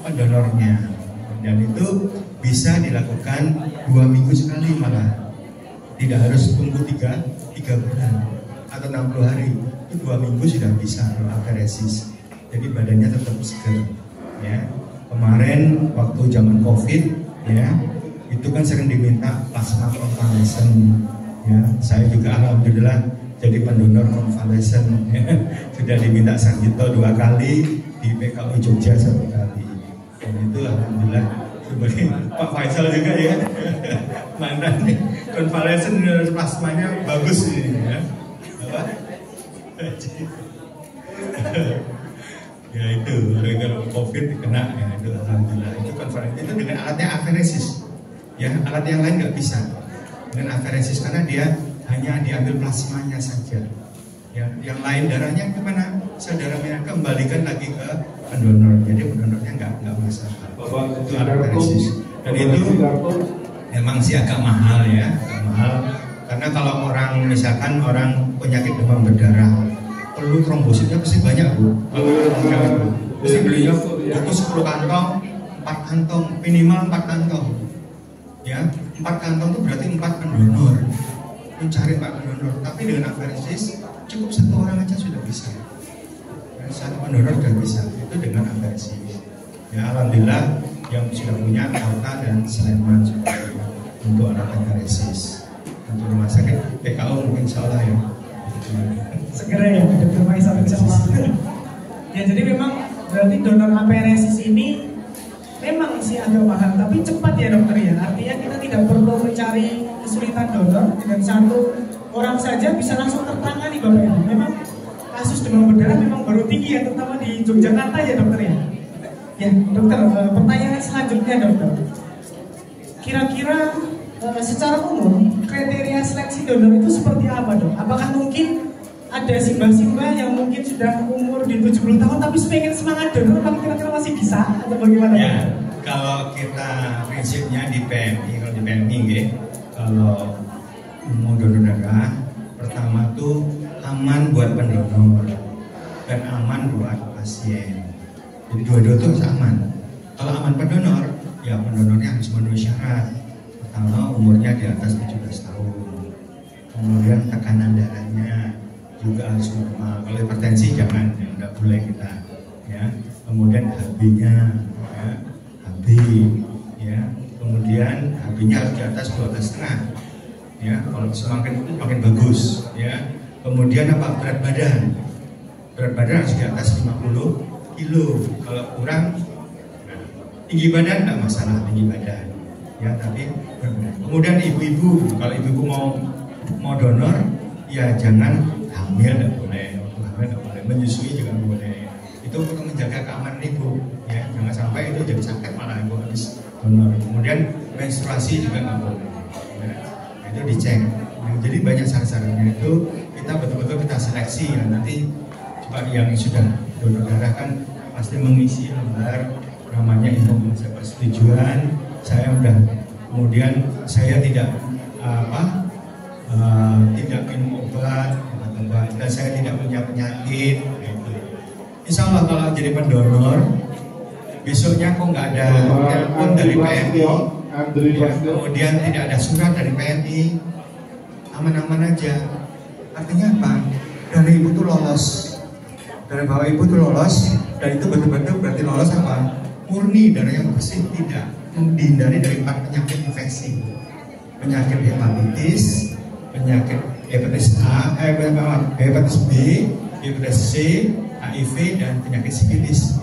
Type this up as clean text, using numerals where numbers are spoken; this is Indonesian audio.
pendonornya, dan itu bisa dilakukan 2 minggu sekali, malah tidak harus tunggu 3 bulan atau 60 hari, itu 2 minggu sudah bisa aferesis, jadi badannya tetap segar ya. Kemarin waktu zaman COVID ya, itu kan sering diminta plasma konvalesen ya, saya juga alhamdulillah jadi pendonor konvalesen ya. Sudah diminta Sarjito 2 kali, di PKU Jogja 1 kali, dan itu alhamdulillah sebagai Pak Faisal juga ya mantan konvalesen, plasmanya bagus ini ya. Apa? Ya itu kalau COVID dikena ya, itu alhamdulillah. Itu konvalesen itu dengan alatnya aferesis ya, alat yang lain nggak bisa dengan aferesis karena dia hanya diambil plasmanya saja ya, yang lain darahnya gimana, sel darah merah kembalikan lagi ke pendonor, jadi pendonornya nggak masalah. Itu aferesis, dan itu memang sih agak mahal ya, agak mahal karena kalau orang misalkan orang penyakit demam berdarah perlu trombositnya pasti banyak Bu, pasti belinya butuh 10 kantong, 4 kantong, minimal 4 kantong ya, 4 kantong itu berarti 4 pendonor, mencari 4 pendonor, tapi dengan aferesis cukup 1 orang aja sudah bisa, 1 pendonor sudah bisa, itu dengan aferesis ya. Alhamdulillah yang sudah punya Kota dan Sleman untuk alat aferesis, untuk rumah sakit PKU mungkin salah ya, segera ya Dr. Faisal insyaallah. Ya jadi memang berarti donor aferesis ini memang sih agak mahal, tapi cepat ya dokter ya. Artinya kita tidak perlu mencari kesulitan donor, dengan 1 orang saja bisa langsung tertangani Bapak Ibu. Memang kasus demam berdarah memang baru tinggi ya, terutama di Yogyakarta ya dokter ya. Ya dokter, pertanyaan selanjutnya dokter, kira-kira secara umum kriteria seleksi donor itu seperti apa dok? Apakah mungkin ada simbah-simbah yang mungkin sudah umur di 70 tahun tapi pengen semangat donor, apa kira-kira masih bisa atau bagaimana? Ya, kalau kita prinsipnya di PMI, kalau di PMI kalau mau donor darah, pertama tuh aman buat pendonor dan aman buat pasien. Jadi dua-dua itu harus aman. Kalau aman pendonor, ya pendonornya harus memenuhi syarat. Pertama umurnya di atas 17 tahun. Kemudian tekanan darahnya juga harus normal. Kalau hipertensi jangan, ya enggak boleh kita. Ya. Kemudian HB-nya, ya, HB, ya. Kemudian HB-nya harus di atas 12,5. Ya, kalau semakin bagus. Ya. Kemudian apa, berat badan? Berat badan harus di atas 50 kilo. Kalau kurang, nah, tinggi badan enggak masalah, tinggi badan. Ya, tapi kemudian ibu-ibu, kalau ibu-ibu mau donor, ya jangan hamil, nggak boleh, hamil nggak boleh, menyusui juga nggak boleh. Itu untuk menjaga keamanan ibu, ya jangan sampai itu jadi sakit malah ibu habis donor. Kemudian menstruasi juga nggak boleh, ya, itu dicek. Nah, jadi banyak syarat-syaratnya itu kita betul-betul kita seleksi ya. Nanti coba yang sudah donor darah kan pasti mengisi lembar namanya info persetujuan. Saya udah, kemudian saya tidak tidak minum obat, dan saya tidak punya penyakit. Gitu. Insya Allah kalau jadi pendonor, besoknya kok nggak ada telepon dari PMI, ya, kemudian tidak ada surat dari PMI, aman-aman aja. Artinya apa? Darah ibu tuh lolos, darah bawah ibu tuh lolos, dan itu betul-betul berarti lolos apa? Murni, darah yang bersih, tidak dihindari dari 4 penyakit infeksi, penyakit hepatitis, penyakit hepatitis A, hepatitis B, hepatitis C, HIV, dan penyakit sifilis.